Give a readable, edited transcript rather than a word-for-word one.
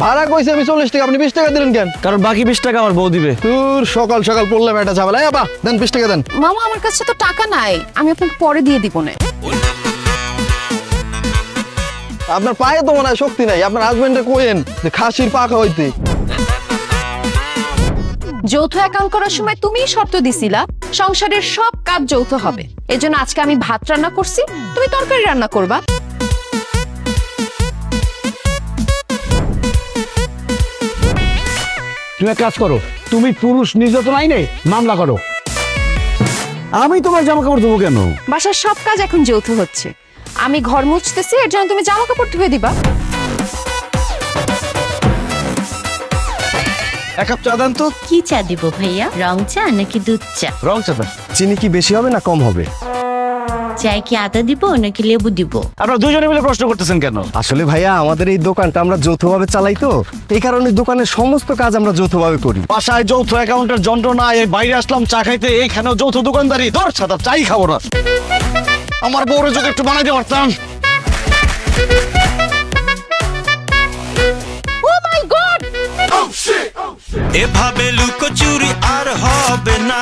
ভাড়া কইছি আমি 40 টাকা, আপনি 20 টাকা দিলেন কেন? কারণ বাকি 20 টাকা আমার বউ দিবে। তোর সকাল সকাল পড়লাম একটা ঝামেলা। এই আপা দেন 20 টাকা দেন। মামা আমার কাছে তো টাকা নাই, আমি আপনাকে পরে দিয়ে দিব না। আপনার পায়ে তো মনে হয় শক্তি নাই, আপনার হাজবেন্ডে কোয়েন যে খাসির পা খাওয়াইতে। যৌথ অ্যাকাউন্ট করার সময় তুমিই শর্ত দিছিলা সংসারের সব কাজ যৌথ হবে। এজন্য আজকে আমি ভাত রান্না করছি, তুমি তরকারি রান্না করবা। তুমি এক কাজ করো, তুমি পুরুষ নির্যাতন আইনে মামলা করো। আমি তোমার জামা কাপড় দেবো কেন? বাসার সব কাজ এখন যৌথ হচ্ছে। আমি ঘর মুছতেছি, এর জন্য তুমি জামা কাপড় ধুয়ে দিবা। এক কাপ চা দেন তো। কি চা দিব ভাইয়া, রং চা নাকি দুধ চা? রং চা দেন। চিনি কি বেশি হবে না কম হবে? চায় কি আদা দিব নাকি লেবু দিব? আপনারা দুজনে মিলে প্রশ্ন করতেছেন কেন? আসলে ভাইয়া আমাদের এই দোকানটা আমরা যৌথভাবে চালাই তো, এই কারণে দোকানের সমস্ত কাজ আমরা যৌথভাবে করি। বাসায় যৌথ অ্যাকাউন্টের যন্ত্রণা, এই বাইরে আসলাম চা খাইতে, এইখানেও যৌথ দোকানদারি। ধর ছাতা, চাই খাবো না। আমার বউরে যদি একটু বানাইতে পারতাম। ও মাই গড! এভাবে লুকোচুরি আর হবে না।